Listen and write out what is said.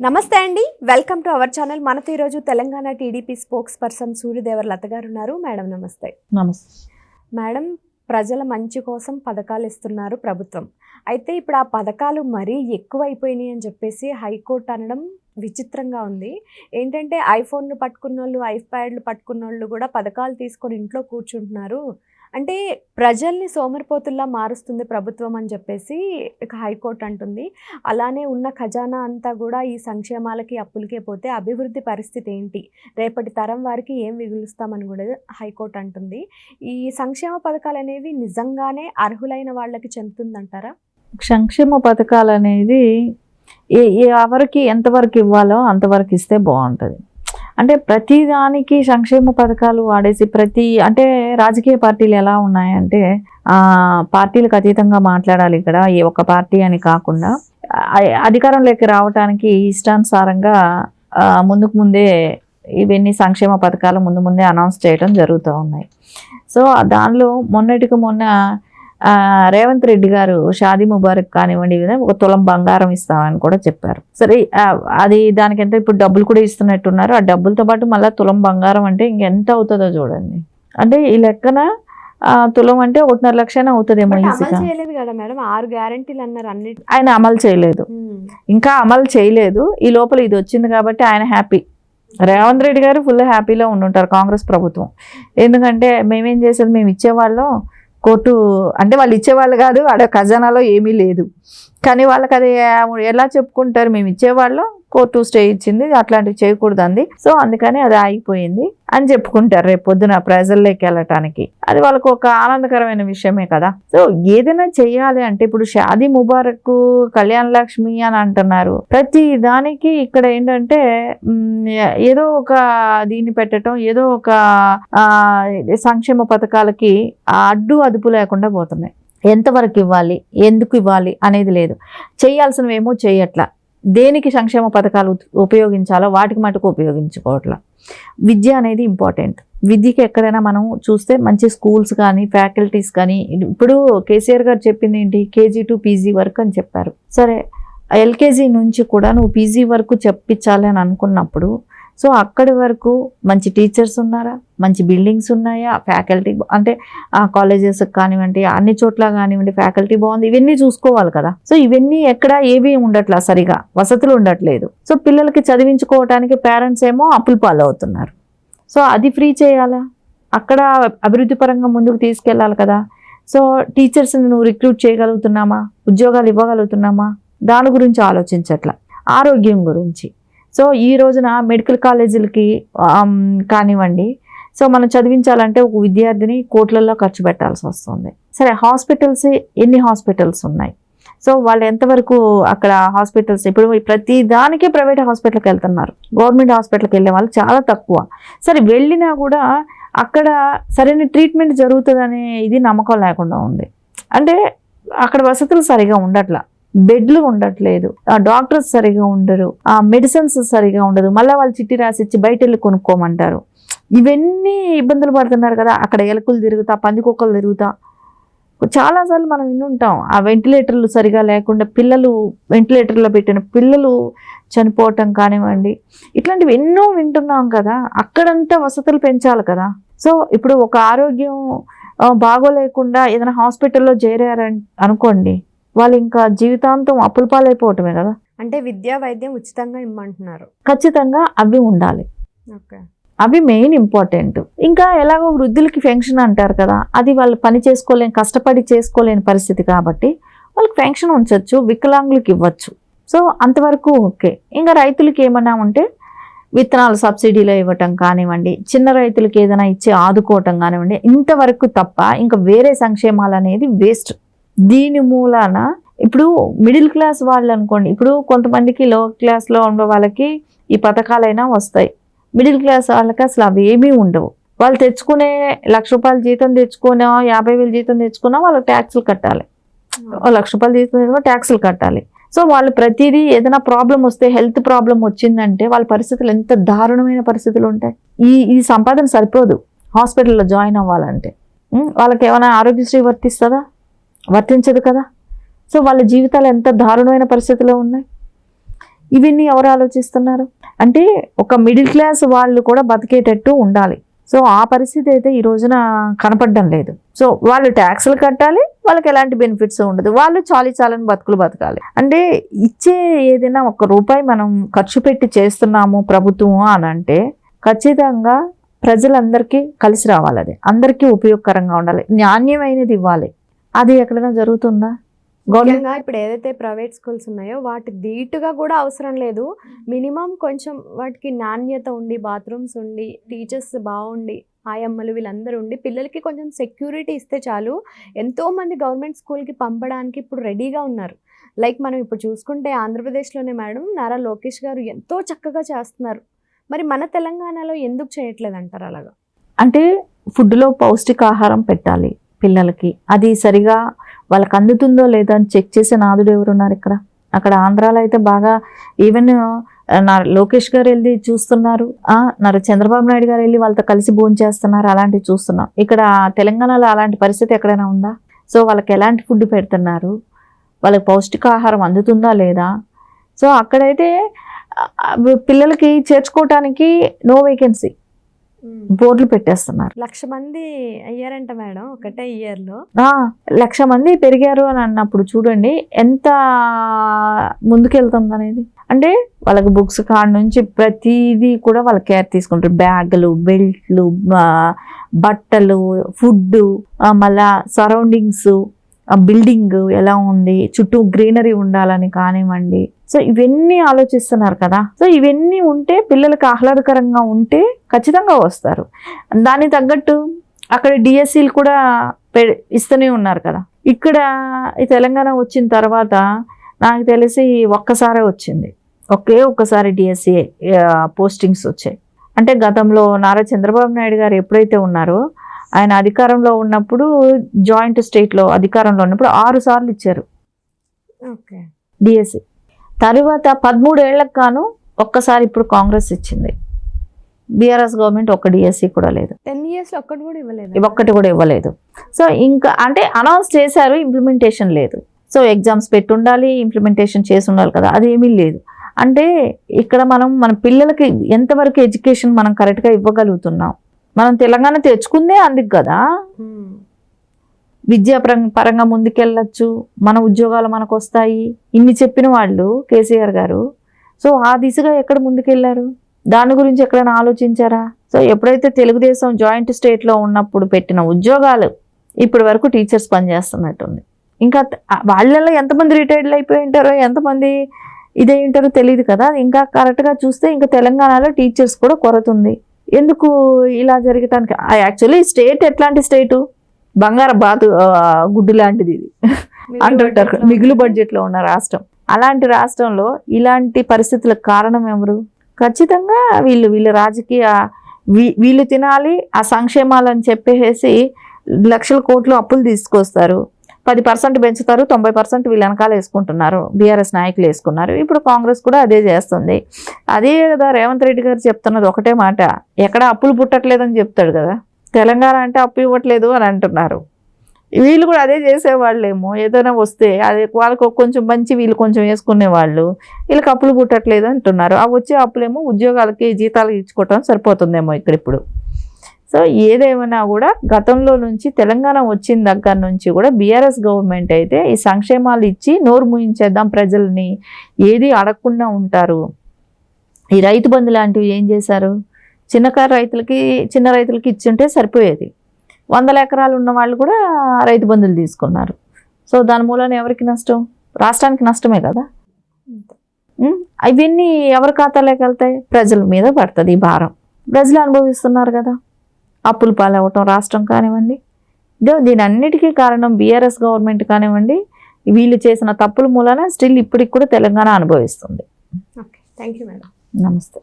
నమస్తే అండి, welcome to our channel. మనతో ఈరోజు Telangana TDP spokesperson Suryadevar Latha garu ఉన్నారు. మేడం నమస్తే. నమస్తే మేడం, ప్రజల మంచి కోసం పథకాలు ఇస్తున్నారు ప్రభుత్వం. అయితే ఇప్పుడు ఆ పథకాలు మరీ ఎక్కువైపోయినాయి అని చెప్పేసి హైకోర్టు అనడం విచిత్రంగా ఉంది. ఏంటంటే ఐఫోన్లు పట్టుకున్నోళ్ళు, ఐప్యాడ్లు పట్టుకున్నోళ్ళు కూడా పథకాలు తీసుకొని ఇంట్లో కూర్చుంటున్నారు. అంటే ప్రజల్ని సోమరిపోతుల్లా మారుస్తుంది ప్రభుత్వం అని చెప్పేసి ఇక హైకోర్టు అంటుంది. అలానే ఉన్న ఖజానా అంతా కూడా ఈ సంక్షేమాలకి అప్పులకే పోతే అభివృద్ధి పరిస్థితి ఏంటి, రేపటి తరం వారికి ఏం మిగులుస్తామని కూడా హైకోర్టు అంటుంది. ఈ సంక్షేమ పథకాలు అనేవి నిజంగానే అర్హులైన వాళ్ళకి చెందుతుందంటారా? సంక్షేమ పథకాలు అనేది ఎవరికి ఎంతవరకు ఇవ్వాలో అంతవరకు ఇస్తే బాగుంటుంది. అంటే ప్రతి దానికి సంక్షేమ పథకాలు వాడేసి అంటే రాజకీయ పార్టీలు ఎలా ఉన్నాయంటే పార్టీలకు అతీతంగా మాట్లాడాలి. ఇక్కడ ఏ ఒక్క పార్టీ అని కాకుండా అధికారంలోకి రావడానికి ఇష్టానుసారంగా ముందే ఇవన్నీ సంక్షేమ పథకాలు ముందే అనౌన్స్ చేయడం జరుగుతూ ఉన్నాయి. సో దానిలో మొన్నటికి మొన్న రేవంత్ రెడ్డి గారు షాదీ ముబారక్ కానివ్వండి ఒక తులం బంగారం ఇస్తామని కూడా చెప్పారు. సరే, అది దానికి ఎంత ఇప్పుడు డబ్బులు కూడా ఇస్తున్నట్టున్నారు. ఆ డబ్బులతో పాటు మళ్ళీ తులం బంగారం అంటే ఇంకెంత అవుతుందో చూడండి. అంటే ఈ లెక్కన తులం అంటే 1.5 లక్షలు అవుతుందేమో. చేయలేదు కదా మేడం, 6 గ్యారెంటీలు అన్నారు, అన్నిటి ఆయన అమలు చేయలేదు, ఇంకా అమలు చేయలేదు. ఈ లోపల ఇది వచ్చింది కాబట్టి ఆయన హ్యాపీ. రేవంత్ రెడ్డి గారు ఫుల్ హ్యాపీలో ఉండుంటారు కాంగ్రెస్ ప్రభుత్వం. ఎందుకంటే మేమేం చేసేది, మేము ఇచ్చేవాళ్ళం కోర్టు అంటే వాళ్ళు ఇచ్చేవాళ్ళు కాదు, ఆడ ఖజానాలో ఏమీ లేదు. కానీ వాళ్ళకి అది ఎలా చెప్పుకుంటారు, మేము ఇచ్చేవాళ్ళం, కోర్టు స్టే ఇచ్చింది, అట్లాంటివి చేయకూడదు అంది. సో అందుకని అది ఆగిపోయింది అని చెప్పుకుంటారు రేపు పొద్దున ప్రజల్లోకి వెళ్ళటానికి. అది వాళ్ళకు ఒక ఆనందకరమైన విషయమే కదా. సో ఏదైనా చెయ్యాలి అంటే ఇప్పుడు షాదీ ముబారక్, కళ్యాణ లక్ష్మి అని అంటున్నారు. ప్రతి దానికి ఇక్కడ ఏంటంటే ఏదో ఒక దీన్ని పెట్టడం, ఏదో ఒక సంక్షేమ పథకాలకి అదుపు లేకుండా పోతున్నాయి. ఎంతవరకు ఇవ్వాలి, ఎందుకు ఇవ్వాలి అనేది లేదు. చేయాల్సినవేమో చేయట్లా. దేనికి సంక్షేమ పథకాలు ఉపయోగించాలో వాటికి మటుకు ఉపయోగించుకోవట్లా. విద్య అనేది ఇంపార్టెంట్. విద్యకి ఎక్కడైనా మనం చూస్తే మంచి స్కూల్స్ కానీ ఫ్యాకల్టీస్ కానీ, ఇప్పుడు కేసీఆర్ గారు చెప్పింది ఏంటి, KG to PG వరకు అని చెప్పారు. సరే, LKG నుంచి కూడా నువ్వు PG వరకు చెప్పించాలి అని అనుకున్నప్పుడు సో అక్కడి వరకు మంచి టీచర్స్ ఉన్నారా, మంచి బిల్డింగ్స్ ఉన్నాయా, ఫ్యాకల్టీ అంటే ఆ కాలేజెస్ కానివ్వండి, అన్ని చోట్ల కానివ్వండి ఫ్యాకల్టీ బాగుంది, ఇవన్నీ చూసుకోవాలి కదా. సో ఇవన్నీ ఎక్కడ ఏవి ఉండట్లా, సరిగా వసతులు ఉండట్లేదు. సో పిల్లలకి చదివించుకోవడానికి పేరెంట్స్ ఏమో అప్పుల పాలు అవుతున్నారు. సో అది ఫ్రీ చేయాలా, అక్కడ అభివృద్ధి పరంగా ముందుకు తీసుకెళ్ళాలి కదా. సో టీచర్స్ని నువ్వు రిక్రూట్ చేయగలుగుతున్నామా, ఉద్యోగాలు ఇవ్వగలుగుతున్నామా, దాని గురించి ఆలోచించట్లా. ఆరోగ్యం గురించి సో ఈ రోజున మెడికల్ కాలేజీలకి కానివ్వండి, సో మనం చదివించాలంటే ఒక విద్యార్థిని కోట్లలో ఖర్చు పెట్టాల్సి వస్తుంది. సరే, హాస్పిటల్స్ ఎన్ని హాస్పిటల్స్ ఉన్నాయి, సో వాళ్ళు ఎంతవరకు అక్కడ హాస్పిటల్స్, ఇప్పుడు ప్రతి దానికి ప్రైవేట్ హాస్పిటల్కి వెళ్తున్నారు, గవర్నమెంట్ హాస్పిటల్కి వెళ్ళే వాళ్ళు చాలా తక్కువ. సరే, వెళ్ళినా కూడా అక్కడ సరైన ట్రీట్మెంట్ జరుగుతుందనే ఇది నమ్మకం లేకుండా ఉంది. అంటే అక్కడ వసతులు సరిగా ఉండట్లా, బెడ్లు ఉండట్లేదు, డాక్టర్స్ సరిగా ఉండరు, మెడిసిన్స్ సరిగా ఉండదు, మళ్ళీ వాళ్ళు చిట్టి రాసిచ్చి బయట వెళ్ళి కొనుక్కోమంటారు. ఇవన్నీ ఇబ్బందులు పడుతున్నారు కదా. అక్కడ ఎలుకలు తిరుగుతా, పందికొక్కలు తిరుగుతా, చాలాసార్లు మనం వినుంటాం. ఆ వెంటిలేటర్లు సరిగా లేకుండా పిల్లలు, వెంటిలేటర్లో పెట్టిన పిల్లలు చనిపోవటం కానివ్వండి, ఇట్లాంటివి ఎన్నో వింటున్నాం కదా. అక్కడంతా వసతులు పెంచాలి కదా. సో ఇప్పుడు ఒక ఆరోగ్యం బాగోలేకుండా ఏదైనా హాస్పిటల్లో చేరారని అనుకోండి, వాళ్ళు ఇంకా జీవితాంతం అప్పుల పాలైపోవటమే కదా. అంటే విద్యా వైద్యం ఉచితంగా ఇమ్మంటున్నారు. ఖచ్చితంగా అవి ఉండాలి, అవి మెయిన్ ఇంపార్టెంట్. ఇంకా ఎలాగో వృద్ధులకి పెన్షన్ అంటారు కదా, అది వాళ్ళు పని చేసుకోలేని, కష్టపడి చేసుకోలేని పరిస్థితి కాబట్టి వాళ్ళకి పెన్షన్ ఉంచవచ్చు, వికలాంగులకి ఇవ్వచ్చు. సో అంతవరకు ఓకే. ఇంకా రైతులకి ఏమన్నా ఉంటే విత్తనాలు సబ్సిడీలో ఇవ్వటం కానివ్వండి, చిన్న రైతులకి ఏదైనా ఇచ్చి ఆదుకోవటం కానివ్వండి, ఇంతవరకు తప్ప ఇంకా వేరే సంక్షేమాలు అనేది వేస్ట్. దీని మూలాన ఇప్పుడు మిడిల్ క్లాస్ వాళ్ళు అనుకోండి, ఇప్పుడు కొంతమందికి లో క్లాస్లో ఉండే వాళ్ళకి ఈ పథకాలైనా వస్తాయి, మిడిల్ క్లాస్ వాళ్ళకి అసలు అవి ఏమీ ఉండవు. వాళ్ళు తెచ్చుకునే 1 లక్ష రూపాయలు జీతం తెచ్చుకున్నా, 50,000 జీతం తెచ్చుకున్నా వాళ్ళకి ట్యాక్సులు కట్టాలి, 1 లక్ష రూపాయలు జీతం తెచ్చుకున్నా ట్యాక్సులు కట్టాలి. సో వాళ్ళు ప్రతిదీ ఏదైనా ప్రాబ్లం వస్తే, హెల్త్ ప్రాబ్లం వచ్చిందంటే వాళ్ళ పరిస్థితులు ఎంత దారుణమైన పరిస్థితులు ఉంటాయి. ఈ సంపాదన సరిపోదు హాస్పిటల్లో జాయిన్ అవ్వాలంటే. వాళ్ళకి ఏమైనా ఆరోగ్యశ్రీ వర్తించదు కదా. సో వాళ్ళ జీవితాలు ఎంత దారుణమైన పరిస్థితిలో ఉన్నాయి. ఇవన్నీ ఎవరు ఆలోచిస్తున్నారు? అంటే ఒక మిడిల్ క్లాస్ వాళ్ళు కూడా బతికేటట్టు ఉండాలి. సో ఆ పరిస్థితి అయితే ఈ రోజున కనపడడం లేదు. సో వాళ్ళు ట్యాక్సులు కట్టాలి, వాళ్ళకి ఎలాంటి బెనిఫిట్స్ ఉండదు, వాళ్ళు చాలని బతుకులు బతకాలి. అంటే ఇచ్చే ఏదైనా ₹1 మనం ఖర్చు పెట్టి చేస్తున్నాము ప్రభుత్వం అని అంటే ఖచ్చితంగా ప్రజలందరికీ కలిసి రావాలి, అది అందరికీ ఉపయోగకరంగా ఉండాలి, నాణ్యమైనది ఇవ్వాలి. అది ఎక్కడైనా జరుగుతుందా? ముఖ్యంగా ఇప్పుడు ఏదైతే ప్రైవేట్ స్కూల్స్ ఉన్నాయో వాటి ధీటుగా కూడా అవసరం లేదు, మినిమం కొంచెం వాటికి నాణ్యత ఉండి, బాత్రూమ్స్ ఉండి, టీచర్స్ బాగుండి, ఆయమ్మలు వీళ్ళందరూ ఉండి, పిల్లలకి కొంచెం సెక్యూరిటీ ఇస్తే చాలు. ఎంతోమంది గవర్నమెంట్ స్కూల్కి పంపడానికి ఇప్పుడు రెడీగా ఉన్నారు. లైక్ మనం ఇప్పుడు చూసుకుంటే ఆంధ్రప్రదేశ్లోనే మేడం నారా లోకేష్ గారు ఎంతో చక్కగా చేస్తున్నారు. మరి మన తెలంగాణలో ఎందుకు చేయట్లేదు అంటారు అలాగా? అంటే ఫుడ్లో పౌష్టికాహారం పెట్టాలి పిల్లలకి, అది సరిగా వాళ్ళకి అందుతుందో లేదో అని చెక్ చేసే నాదుడు ఎవరున్నారు ఇక్కడ? అక్కడ ఆంధ్రాలో అయితే బాగా ఈవెన్ నా లోకేష్ గారు వెళ్ళి చూస్తున్నారు, నారా చంద్రబాబు నాయుడు గారు వెళ్ళి వాళ్ళతో కలిసి భోజనం చేస్తున్నారు, అలాంటివి చూస్తున్నాం. ఇక్కడ తెలంగాణలో అలాంటి పరిస్థితి ఎక్కడైనా ఉందా? సో వాళ్ళకి ఎలాంటి ఫుడ్ పెడుతున్నారు, వాళ్ళకి పౌష్టికాహారం అందుతుందా లేదా? సో అక్కడైతే పిల్లలకి చేర్చుకోవటానికి నో వేకెన్సీ, బోర్డులు పెట్టేస్తున్నారు. 1,00,000 మంది అయ్యారంట మేడం ఒకటే ఇయర్లో. 1,00,000 మంది పెరిగారు అని అన్నప్పుడు చూడండి ఎంత ముందుకెళ్తుంది అనేది. అంటే వాళ్ళకి బుక్స్ కాడ నుంచి ప్రతిదీ కూడా వాళ్ళ కేర్ తీసుకుంటారు, బ్యాగులు, బెల్ట్లు, బట్టలు, ఫుడ్, మళ్ళా సరౌండింగ్స్, బిల్డింగ్ ఎలా ఉంది, చుట్టూ గ్రీనరీ ఉండాలని కానివ్వండి. సో ఇవన్నీ ఆలోచిస్తున్నారు కదా. సో ఇవన్నీ ఉంటే పిల్లలకి ఆహ్లాదకరంగా ఉంటే ఖచ్చితంగా వస్తారు. దానికి తగ్గట్టు అక్కడ డిఎస్సీలు కూడా ఇస్తూనే ఉన్నారు కదా. ఇక్కడ ఈ తెలంగాణ వచ్చిన తర్వాత నాకు తెలిసి ఒక్కసారే వచ్చింది, ఒక్కసారి డిఎస్సీ పోస్టింగ్స్ వచ్చాయి. అంటే గతంలో నారా చంద్రబాబు నాయుడు గారు ఎప్పుడైతే ఉన్నారో ఆయన అధికారంలో ఉన్నప్పుడు, జాయింట్ స్టేట్లో అధికారంలో ఉన్నప్పుడు 6 సార్లు ఇచ్చారు డిఎస్సి. తర్వాత 13 ఏళ్లకు గాను ఒక్కసారి ఇప్పుడు కాంగ్రెస్ ఇచ్చింది. బీఆర్ఎస్ గవర్నమెంట్ ఒక్క డిఎస్సి కూడా లేదు, 10 years ఒక్కటి కూడా ఇవ్వలేదు. సో ఇంకా అంటే అనౌన్స్ చేశారు, ఇంప్లిమెంటేషన్ లేదు. సో ఎగ్జామ్స్ పెట్టి ఉండాలి, ఇంప్లిమెంటేషన్ చేసి ఉండాలి కదా, అది ఏమీ లేదు. అంటే ఇక్కడ మన పిల్లలకి ఎంతవరకు ఎడ్యుకేషన్ మనం కరెక్ట్గా ఇవ్వగలుగుతున్నాం? మనం తెలంగాణ తెచ్చుకుందే అందుకు కదా, విద్యా పరంగా ముందుకెళ్ళచ్చు, మన ఉద్యోగాలు మనకు వస్తాయి, ఇన్ని చెప్పిన వాళ్ళు కేసీఆర్ గారు. సో ఆ దిశగా ఎక్కడ ముందుకెళ్ళారు? దాని గురించి ఎక్కడైనా ఆలోచించారా? సో ఎప్పుడైతే తెలుగుదేశం జాయింట్ స్టేట్లో ఉన్నప్పుడు పెట్టిన ఉద్యోగాలు ఇప్పటి వరకు టీచర్స్ పనిచేస్తున్నట్టుంది. ఇంకా వాళ్ళల్లో ఎంతమంది రిటైర్డ్ అయిపోయి ఉంటారో, ఎంతమంది ఇదే ఉంటారో తెలియదు కదా. ఇంకా కరెక్ట్గా చూస్తే ఇంకా తెలంగాణలో టీచర్స్ కూడా కొరత ఉంది. ఎందుకు ఇలా జరగటానికి? యాక్చువల్లీ స్టేట్ ఎట్లాంటి స్టేటు, బంగార బాతు గుడ్డు లాంటిది ఇది అంటుంటారు, మిగులు బడ్జెట్లో ఉన్న రాష్ట్రం. అలాంటి రాష్ట్రంలో ఇలాంటి పరిస్థితులకు కారణం ఎవరు? ఖచ్చితంగా వీళ్ళు రాజకీయ వీళ్ళు తినాలి ఆ సంక్షేమాలు అని చెప్పేసి లక్షల కోట్లు అప్పులు తీసుకొస్తారు, 10% పెంచుతారు, 90% వీళ్ళు వెనకాల వేసుకుంటున్నారు, బీఆర్ఎస్ నాయకులు వేసుకున్నారు. ఇప్పుడు కాంగ్రెస్ కూడా అదే చేస్తుంది. అదే కదా రేవంత్ రెడ్డి గారు చెప్తున్నది ఒకటే మాట, ఎక్కడ అప్పులు పుట్టట్లేదని చెప్తాడు కదా, తెలంగాణ అంటే అప్పు ఇవ్వట్లేదు అని అంటున్నారు. వీళ్ళు కూడా అదే చేసేవాళ్ళేమో, ఏదైనా వస్తే అది వాళ్ళకు కొంచెం మంచి వీళ్ళు కొంచెం వేసుకునే వాళ్ళు, వీళ్ళకి అప్పులు పుట్టట్లేదు అంటున్నారు. ఆ వచ్చే అప్పులేమో ఉద్యోగాలకి జీతాలు ఇచ్చుకోవటం సరిపోతుందేమో ఇక్కడ ఇప్పుడు. సో ఏదేమైనా కూడా గతంలో నుంచి తెలంగాణ వచ్చిన దగ్గర నుంచి కూడా బీఆర్ఎస్ గవర్నమెంట్ అయితే ఈ సంక్షేమాలు ఇచ్చి నోరు మూయించేద్దాం ప్రజల్ని, ఏది అడగకుండా ఉంటారు. ఈ రైతు బంధు లాంటివి ఏం చేశారు? చిన్న రైతులకి ఇచ్చుంటే సరిపోయేది. 100 ఎకరాలు ఉన్న వాళ్ళు కూడా రైతు బంధులు తీసుకున్నారు. సో దాని మూలన ఎవరికి నష్టం? రాష్ట్రానికి నష్టమే కదా. ఇవన్నీ ఎవరి ఖాతాలోకి వెళ్తాయి? ప్రజల మీద పడుతుంది ఈ భారం, ప్రజలు అనుభవిస్తున్నారు కదా. అప్పులు పాలవటం రాష్ట్రం కానివ్వండి, దీని అన్నిటికీ కారణం బీఆర్ఎస్ గవర్నమెంట్ కానివ్వండి, వీళ్ళు చేసిన తప్పుల మూలన స్టిల్ ఇప్పటికి కూడా తెలంగాణ అనుభవిస్తుంది. Okay, thank you madam. నమస్తే.